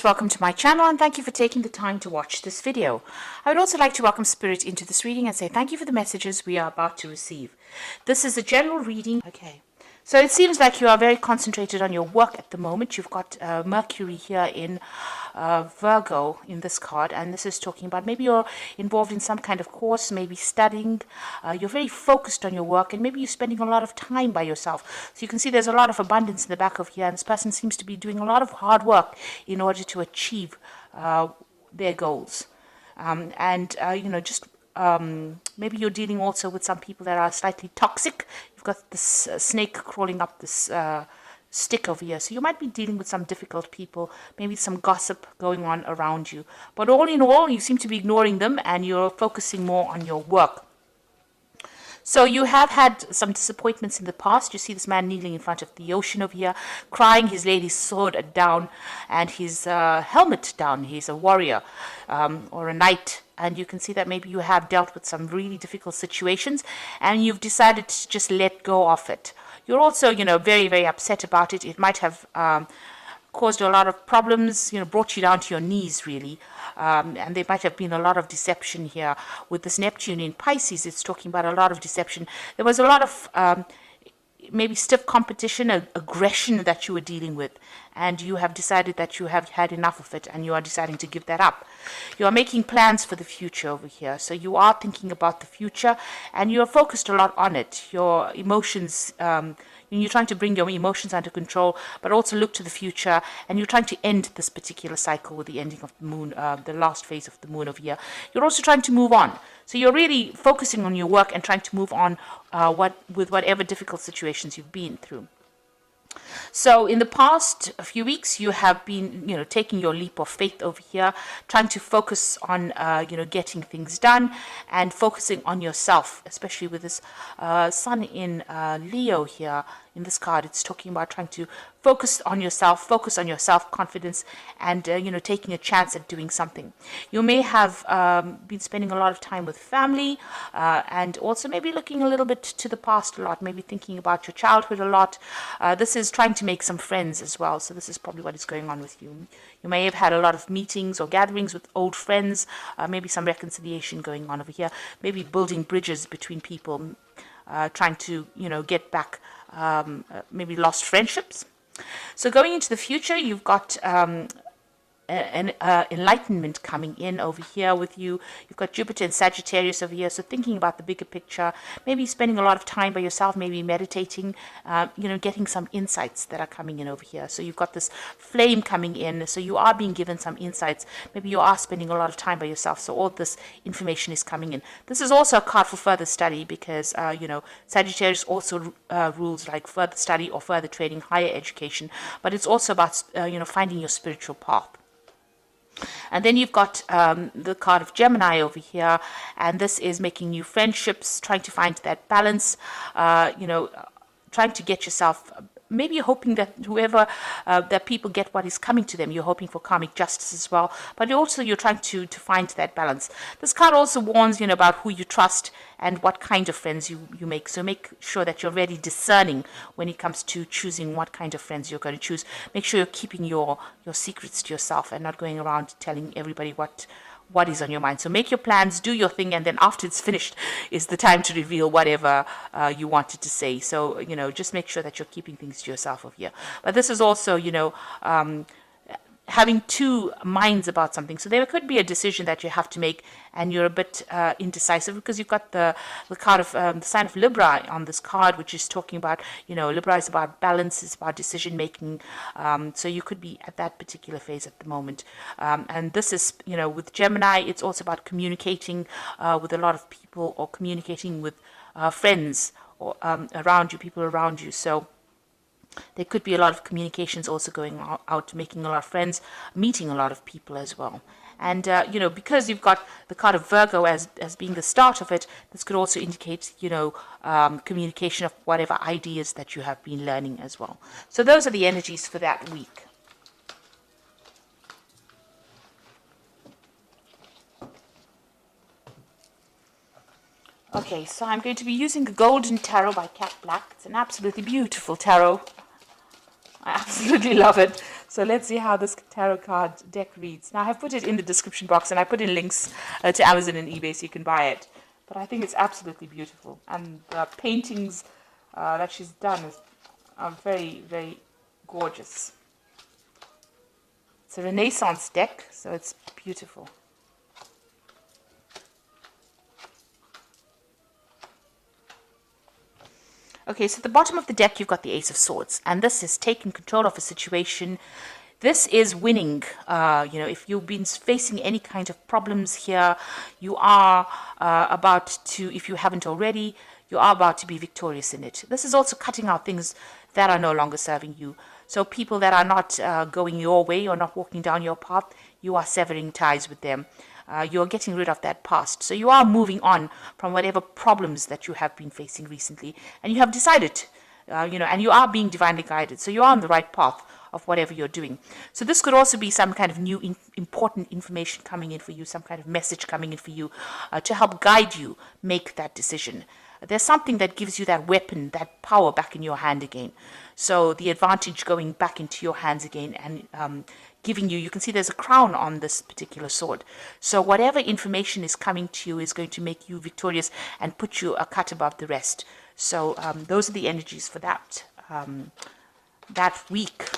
Welcome to my channel and thank you for taking the time to watch this video. I would also like to welcome Spirit into this reading and say thank you for the messages we are about to receive. This is a general reading. Okay. So it seems like you are very concentrated on your work at the moment. You've got Mercury here in Virgo in this card, and this is talking about maybe you're involved in some kind of course, maybe studying. You're very focused on your work, and maybe you're spending a lot of time by yourself. So you can see there's a lot of abundance in the back of here, and this person seems to be doing a lot of hard work in order to achieve their goals. Maybe you're dealing also with some people that are slightly toxic. You've got this snake crawling up this stick over here. So you might be dealing with some difficult people, maybe some gossip going on around you. But all in all, you seem to be ignoring them and you're focusing more on your work. So you have had some disappointments in the past. You see this man kneeling in front of the ocean over here, crying, his lady's sword down and his helmet down. He's a warrior or a knight. And you can see that maybe you have dealt with some really difficult situations and you've decided to just let go of it. You're also, very, very upset about it. It might have caused you a lot of problems, brought you down to your knees, really. And there might have been a lot of deception here. With this Neptune in Pisces, it's talking about a lot of deception. There was a lot of maybe stiff competition, aggression that you were dealing with. And you have decided that you have had enough of it and you are deciding to give that up. You are making plans for the future over here. So you are thinking about the future and you are focused a lot on it. Your emotions, you're trying to bring your emotions under control, but also look to the future. And you're trying to end this particular cycle with the ending of the moon, the last phase of the moon over here. You're also trying to move on. So you're really focusing on your work and trying to move on with whatever difficult situations you've been through. So in the past few weeks, you have been, taking your leap of faith over here, trying to focus on, getting things done and focusing on yourself, especially with this sun in Leo here. In this card, it's talking about trying to focus on yourself, focus on your self-confidence and, taking a chance at doing something. You may have been spending a lot of time with family and also maybe looking a little bit to the past a lot, maybe thinking about your childhood a lot. This is trying to make some friends as well. So this is probably what is going on with you. You may have had a lot of meetings or gatherings with old friends, maybe some reconciliation going on over here, maybe building bridges between people, trying to, get back maybe lost friendships. So going into the future, you've got an enlightenment coming in over here with you. You've got Jupiter and Sagittarius over here, so thinking about the bigger picture, maybe spending a lot of time by yourself, maybe meditating, getting some insights that are coming in over here. So you've got this flame coming in, so you are being given some insights. Maybe you are spending a lot of time by yourself, so all this information is coming in. This is also a card for further study because, Sagittarius also rules like further study or further training, higher education, but it's also about, finding your spiritual path. And then you've got the card of Gemini over here, and this is making new friendships, trying to find that balance, trying to get yourself, maybe you're hoping that whoever, that people get what is coming to them. You're hoping for karmic justice as well, but also you're trying to find that balance. This card also warns, about who you trust and what kind of friends you make. So make sure that you're very discerning when it comes to choosing what kind of friends you're going to choose. Make sure you're keeping your secrets to yourself and not going around telling everybody what is on your mind. So make your plans, do your thing, and then after it's finished is the time to reveal whatever you wanted to say. So, just make sure that you're keeping things to yourself over here. But this is also, having two minds about something. So there could be a decision that you have to make and you're a bit indecisive because you've got the card of the sign of Libra on this card, which is talking about, Libra is about balance, it's about decision making. So you could be at that particular phase at the moment. And this is, with Gemini, it's also about communicating with a lot of people or communicating with friends or around you, people around you. So there could be a lot of communications also going out, making a lot of friends, meeting a lot of people as well. And, because you've got the card of Virgo as being the start of it, this could also indicate, communication of whatever ideas that you have been learning as well. So those are the energies for that week. Okay, so I'm going to be using the Golden Tarot by Cat Black. It's an absolutely beautiful tarot. I absolutely love it. So let's see how this tarot card deck reads. Now, I have put it in the description box, and I put in links to Amazon and eBay so you can buy it. But I think it's absolutely beautiful. And the paintings that she's done are very, very gorgeous. It's a Renaissance deck, so it's beautiful. Okay, so at the bottom of the deck, you've got the Ace of Swords, and this is taking control of a situation. This is winning. If you've been facing any kind of problems here, you are about to, if you haven't already, you are about to be victorious in it. This is also cutting out things that are no longer serving you. So people that are not going your way or not walking down your path, you are severing ties with them. You're getting rid of that past. So you are moving on from whatever problems that you have been facing recently. And you have decided, and you are being divinely guided. So you are on the right path of whatever you're doing. So this could also be some kind of new important information coming in for you, some kind of message coming in for you to help guide you make that decision. There's something that gives you that weapon, that power back in your hand again. So the advantage going back into your hands again and giving you, you can see there's a crown on this particular sword. So whatever information is coming to you is going to make you victorious and put you a cut above the rest. So those are the energies for that week.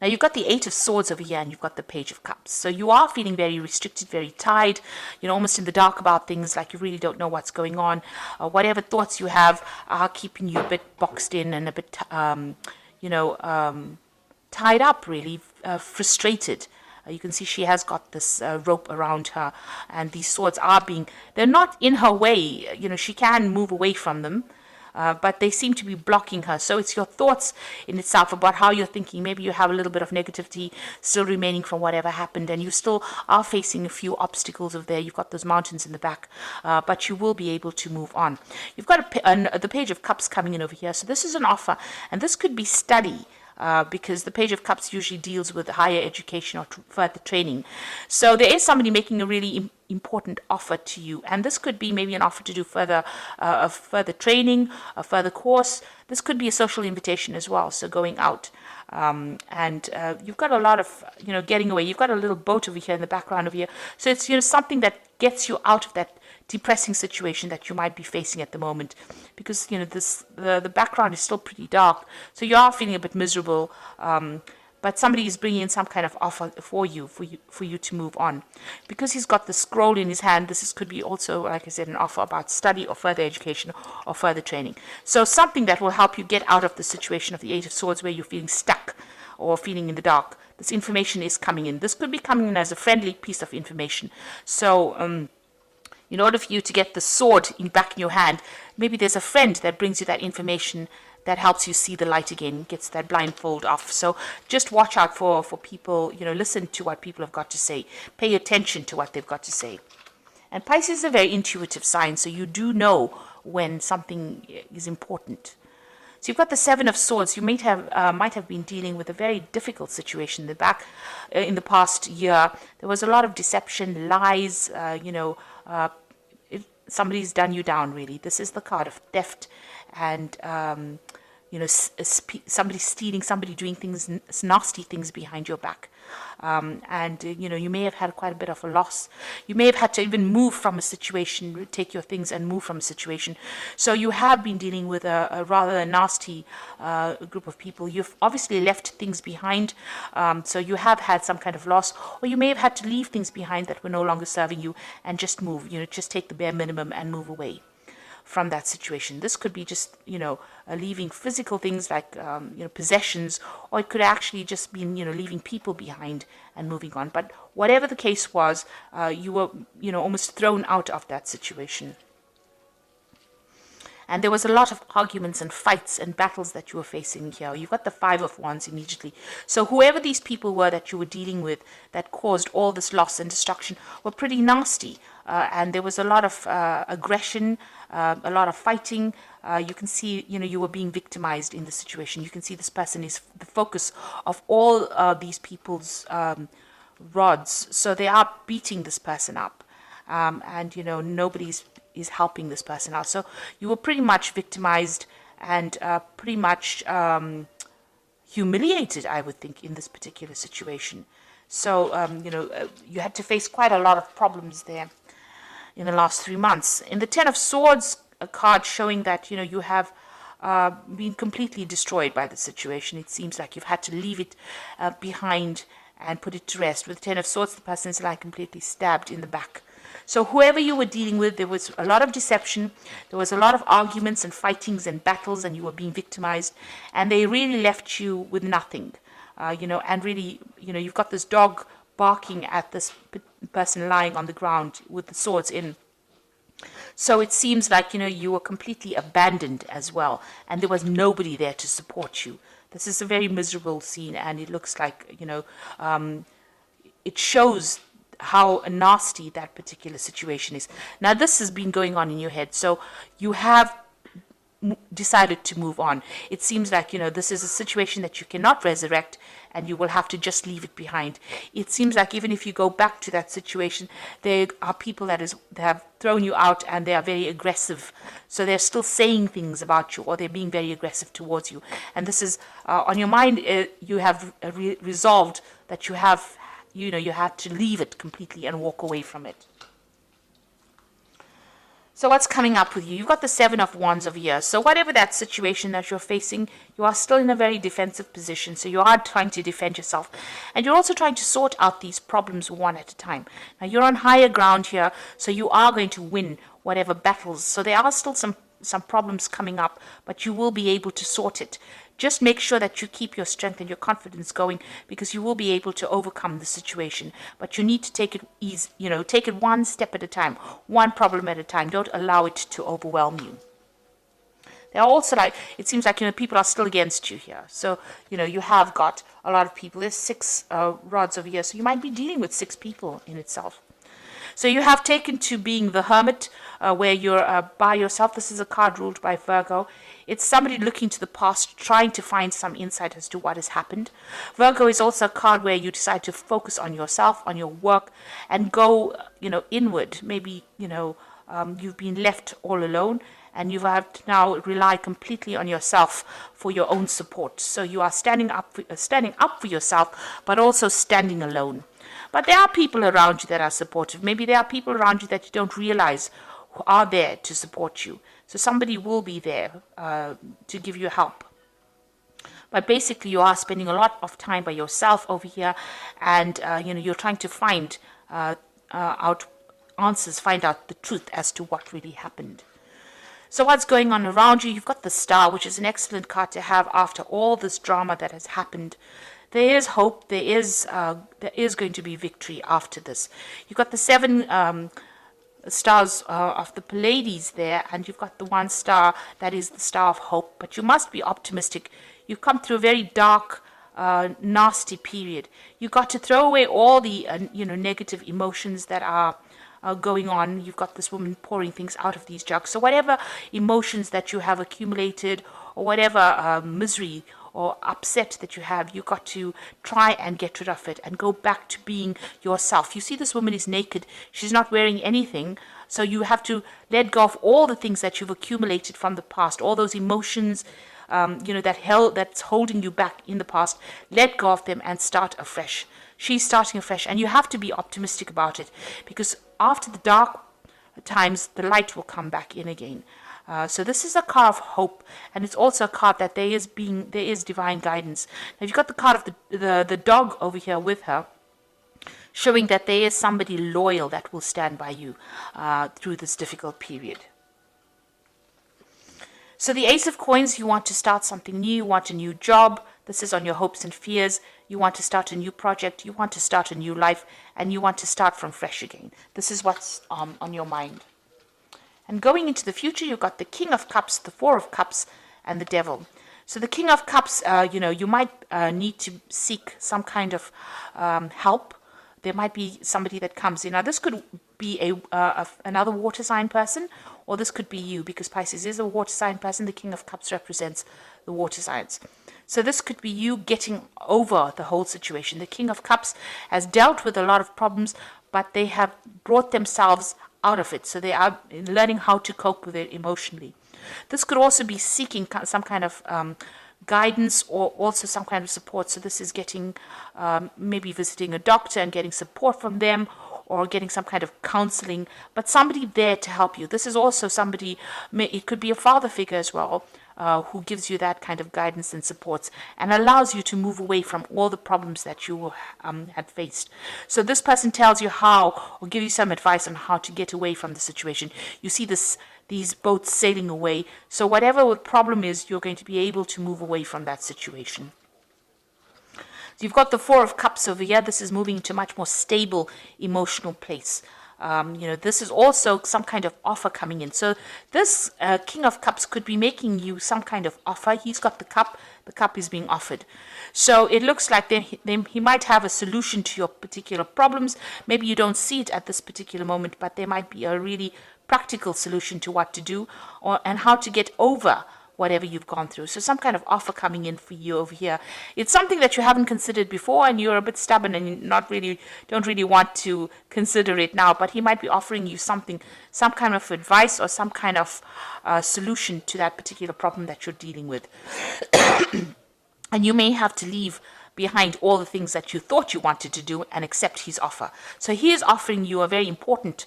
Now you've got the Eight of Swords over here, and you've got the Page of Cups. So you are feeling very restricted, very tied, almost in the dark about things, like you really don't know what's going on. Whatever thoughts you have are keeping you a bit boxed in and a bit, tied up, really, frustrated. You can see she has got this rope around her, and these swords they're not in her way. She can move away from them. But they seem to be blocking her. So it's your thoughts in itself about how you're thinking. Maybe you have a little bit of negativity still remaining from whatever happened, and you still are facing a few obstacles over there. You've got those mountains in the back, but you will be able to move on. You've got the Page of Cups coming in over here. So this is an offer, and this could be study. Because the Page of Cups usually deals with higher education or further training. So there is somebody making a really important offer to you, and this could be maybe an offer to do further training, a further course. This could be a social invitation as well, so going out. And you've got a lot of, getting away. You've got a little boat over here in the background over here. So it's, something that gets you out of that depressing situation that you might be facing at the moment, because the background is still pretty dark, so you are feeling a bit miserable, but somebody is bringing in some kind of offer for you to move on. Because he's got the scroll in his hand, could be also, like I said, an offer about study or further education or further training. So something that will help you get out of the situation of the Eight of Swords where you're feeling stuck or feeling in the dark. This information is coming in. This could be coming in as a friendly piece of information. So in order for you to get the sword back in your hand, maybe there's a friend that brings you that information that helps you see the light again, gets that blindfold off. So just watch out for people, listen to what people have got to say. Pay attention to what they've got to say. And Pisces is a very intuitive sign, so you do know when something is important. So you've got the Seven of Swords. You might have been dealing with a very difficult situation in the past year. There was a lot of deception, lies, somebody's done you down, really. This is the card of theft and, somebody stealing, somebody doing nasty things behind your back. You may have had quite a bit of a loss. You may have had to even move from a situation, take your things and move from a situation. So you have been dealing with a rather nasty group of people. You've obviously left things behind, so you have had some kind of loss, or you may have had to leave things behind that were no longer serving you and just move, just take the bare minimum and move away from that situation. This could be just, leaving physical things like, possessions, or it could actually just be, leaving people behind and moving on. But whatever the case was, you were, almost thrown out of that situation. And there was a lot of arguments and fights and battles that you were facing here. You've got the Five of Wands immediately. So whoever these people were that you were dealing with that caused all this loss and destruction were pretty nasty. And there was a lot of aggression, a lot of fighting. You can see, you were being victimized in the situation. You can see this person is the focus of all these people's rods. So they are beating this person up. And, nobody's is helping this person out. So you were pretty much victimized and pretty much, humiliated, I would think, in this particular situation. So, you had to face quite a lot of problems there in the last 3 months. In the Ten of Swords, a card showing that, you have been completely destroyed by the situation. It seems like you've had to leave it behind and put it to rest. With Ten of Swords, the person is like completely stabbed in the back. So whoever you were dealing with, there was a lot of deception, there was a lot of arguments and fightings and battles, and you were being victimized, and they really left you with nothing. And really, you've got this dog barking at this person lying on the ground with the swords in. So it seems like, you were completely abandoned as well, and there was nobody there to support you. This is a very miserable scene, and it looks like, it shows how nasty that particular situation is. Now, this has been going on in your head, so you have decided to move on. It seems like, this is a situation that you cannot resurrect, and you will have to just leave it behind. It seems like even if you go back to that situation, there are people that have thrown you out, and they are very aggressive. So they're still saying things about you, or they're being very aggressive towards you. And this is on your mind. You have resolved that you have, you had to leave it completely and walk away from it. So what's coming up with you? You've got the Seven of Wands over here. So whatever that situation that you're facing, you are still in a very defensive position. So you are trying to defend yourself. And you're also trying to sort out these problems one at a time. Now you're on higher ground here, so you are going to win whatever battles. So there are still some problems coming up, but you will be able to sort it. Just make sure that you keep your strength and your confidence going, because you will be able to overcome the situation. But you need to take it easy, take it one step at a time, one problem at a time. Don't allow it to overwhelm you. There are also it seems like, people are still against you here. So, you have got a lot of people. There's 6 rods over here, so you might be dealing with 6 people in itself. So you have taken to being the hermit, where you're by yourself. This is a card ruled by Virgo. It's somebody looking to the past, trying to find some insight as to what has happened. Virgo is also a card where you decide to focus on yourself, on your work, and go, inward. Maybe, you've been left all alone, and you have to now rely completely on yourself for your own support. So you are standing up for yourself, but also standing alone. But there are people around you that are supportive. Maybe there are people around you that you don't realize who are there to support you. So somebody will be there to give you help. But basically, you are spending a lot of time by yourself over here, and you're trying to find out answers, find out the truth as to what really happened. So what's going on around you? You've got the Star, which is an excellent card to have after all this drama that has happened. There is hope. There is going to be victory after this. You've got the 7 stars of the Pleiades there, and you've got the 1 star that is the star of hope. But you must be optimistic. You've come through a very dark, nasty period. You've got to throw away all the negative emotions that are going on. You've got this woman pouring things out of these jugs. So whatever emotions that you have accumulated, or whatever misery or upset that you have, you've got to try and get rid of it and go back to being yourself. You see, this woman is naked. She's not wearing anything. So you have to let go of all the things that you've accumulated from the past, all those emotions, that's holding you back in the past. Let go of them and start afresh. She's starting afresh, and you have to be optimistic about it, because after the dark times, the light will come back in again. So this is a card of hope, and it's also a card that there is divine guidance. Now you've got the card of the dog over here with her, showing that there is somebody loyal that will stand by you through this difficult period. So the Ace of Coins, you want to start something new, you want a new job. This is on your hopes and fears. You want to start a new project, you want to start a new life, and you want to start from fresh again. This is what's on your mind. And going into the future, you've got the King of Cups, the 4 of Cups, and the Devil. So the King of Cups, you might need to seek some kind of help. There might be somebody that comes in. Now, this could be another water sign person, or this could be you, because Pisces is a water sign person. The King of Cups represents the water signs. So this could be you getting over the whole situation. The King of Cups has dealt with a lot of problems, but they have brought themselves out of it. So they are learning how to cope with it emotionally. This could also be seeking some kind of guidance or also some kind of support. So this is getting maybe visiting a doctor and getting support from them, or getting some kind of counseling, but somebody there to help you. This is also somebody, it could be a father figure as well, who gives you that kind of guidance and supports and allows you to move away from all the problems that you had faced. So this person tells you how, or give you some advice on how to get away from the situation. You see these boats sailing away. So whatever the problem is, you're going to be able to move away from that situation. So you've got the Four of Cups over here. This is moving to a much more stable emotional place. This is also some kind of offer coming in. So this King of Cups could be making you some kind of offer. He's got the cup is being offered. So it looks like he might have a solution to your particular problems. Maybe you don't see it at this particular moment, but there might be a really practical solution to what to do and how to get over whatever you've gone through. So some kind of offer coming in for you over here. It's something that you haven't considered before, and you're a bit stubborn and don't really want to consider it now, but he might be offering you something, some kind of advice or some kind of solution to that particular problem that you're dealing with. And you may have to leave behind all the things that you thought you wanted to do and accept his offer. So he is offering you a very important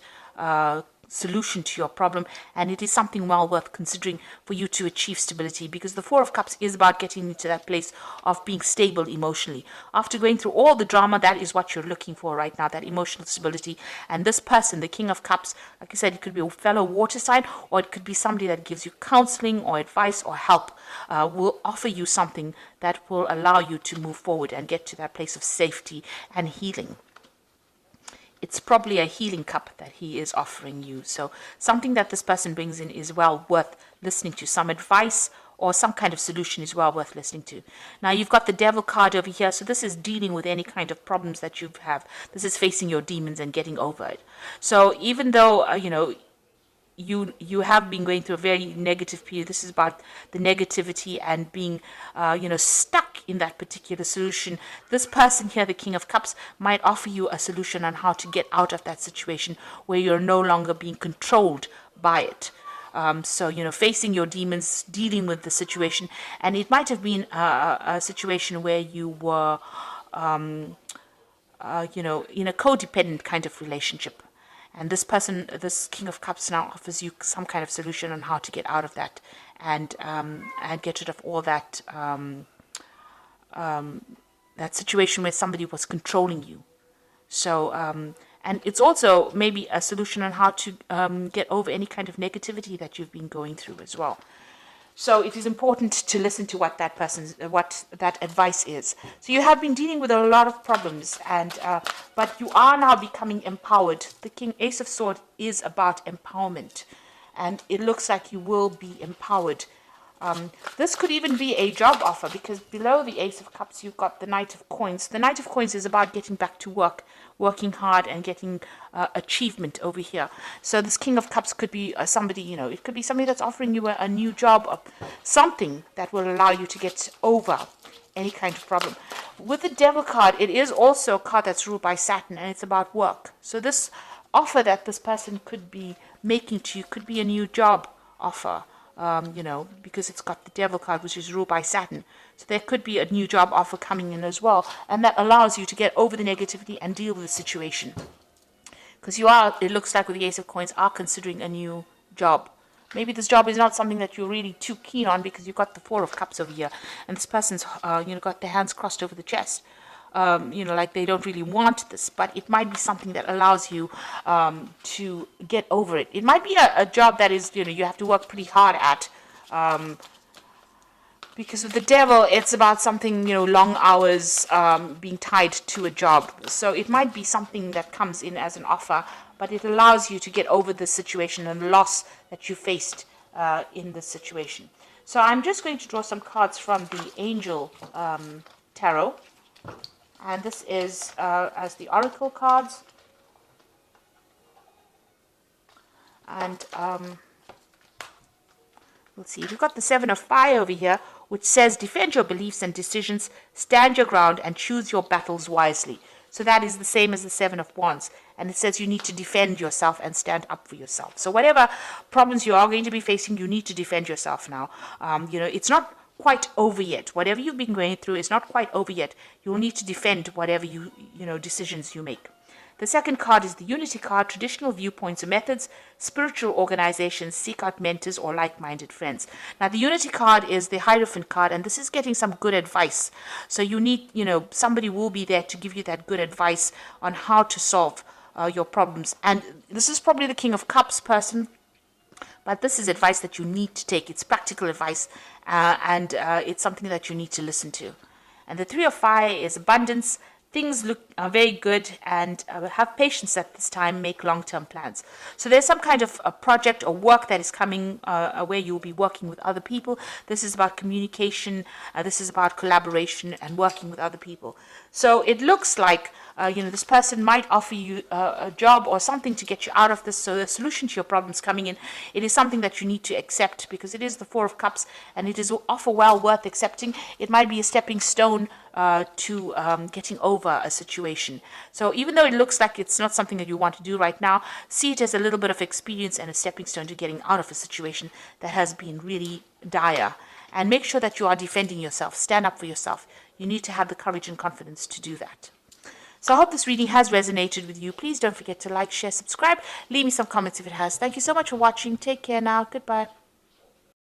solution to your problem, and it is something well worth considering for you to achieve stability, because the Four of Cups is about getting into that place of being stable emotionally. After going through all the drama, that is what you're looking for right now, that emotional stability. And this person, the King of Cups, like I said, it could be a fellow water sign, or it could be somebody that gives you counseling or advice or help, will offer you something that will allow you to move forward and get to that place of safety and healing. It's probably a healing cup that he is offering you. So something that this person brings in is well worth listening to. Some advice or some kind of solution is well worth listening to. Now you've got the Devil card over here. So this is dealing with any kind of problems that you have. This is facing your demons and getting over it. So even though, you have been going through a very negative period. This is about the negativity and being, stuck in that particular solution. This person here, the King of Cups, might offer you a solution on how to get out of that situation where you're no longer being controlled by it. Facing your demons, dealing with the situation. And it might have been a situation where you were, in a codependent kind of relationship. And this person, this King of Cups, now offers you some kind of solution on how to get out of that and get rid of all that that situation where somebody was controlling you. So, and it's also maybe a solution on how to get over any kind of negativity that you've been going through as well. So it is important to listen to what that advice is. So you have been dealing with a lot of problems, but you are now becoming empowered. The Ace of Swords is about empowerment, and it looks like you will be empowered. This could even be a job offer, because below the Ace of Cups, you've got the Knight of Coins. The Knight of Coins is about getting back to work, working hard and getting achievement over here. So this King of Cups could be somebody, it could be somebody that's offering you a new job, or something that will allow you to get over any kind of problem. With the Devil card, it is also a card that's ruled by Saturn, and it's about work. So this offer that this person could be making to you could be a new job offer. Because it's got the Devil card, which is ruled by Saturn. So there could be a new job offer coming in as well, and that allows you to get over the negativity and deal with the situation. Because it looks like with the Ace of Coins, are considering a new job. Maybe this job is not something that you're really too keen on, because you've got the Four of Cups over here, and this person's, got their hands crossed over the chest. Like they don't really want this, but it might be something that allows you to get over it. It might be a job that is, you have to work pretty hard at, because with the Devil, it's about something, long hours, being tied to a job. So it might be something that comes in as an offer, but it allows you to get over the situation and the loss that you faced in this situation. So I'm just going to draw some cards from the Angel Tarot. And this is as the Oracle cards. And let's see, we've got the Seven of Fire over here, which says, defend your beliefs and decisions, stand your ground, and choose your battles wisely. So that is the same as the Seven of Wands. And it says you need to defend yourself and stand up for yourself. So whatever problems you are going to be facing, you need to defend yourself now. It's not quite over yet. Whatever you've been going through is not quite over yet. You'll need to defend whatever decisions you make. The second card is the Unity card, traditional viewpoints and methods, spiritual organizations, seek out mentors or like-minded friends. Now, the Unity card is the Hierophant card, and this is getting some good advice. So you need, somebody will be there to give you that good advice on how to solve your problems. And this is probably the King of Cups person, but this is advice that you need to take. It's practical advice, and it's something that you need to listen to. And the Three of Fire is abundance. Things look very good, and have patience at this time. Make long-term plans. So there's some kind of a project or work that is coming where you'll be working with other people. This is about communication. This is about collaboration and working with other people. So it looks like this person might offer you a job or something to get you out of this. So the solution to your problems coming in, it is something that you need to accept, because it is the Four of Cups, and it is offer well worth accepting. It might be a stepping stone to getting over a situation. So even though it looks like it's not something that you want to do right now, see it as a little bit of experience and a stepping stone to getting out of a situation that has been really dire. And make sure that you are defending yourself. Stand up for yourself. You need to have the courage and confidence to do that. So I hope this reading has resonated with you. Please don't forget to like, share, subscribe. Leave me some comments if it has. Thank you so much for watching. Take care now. Goodbye.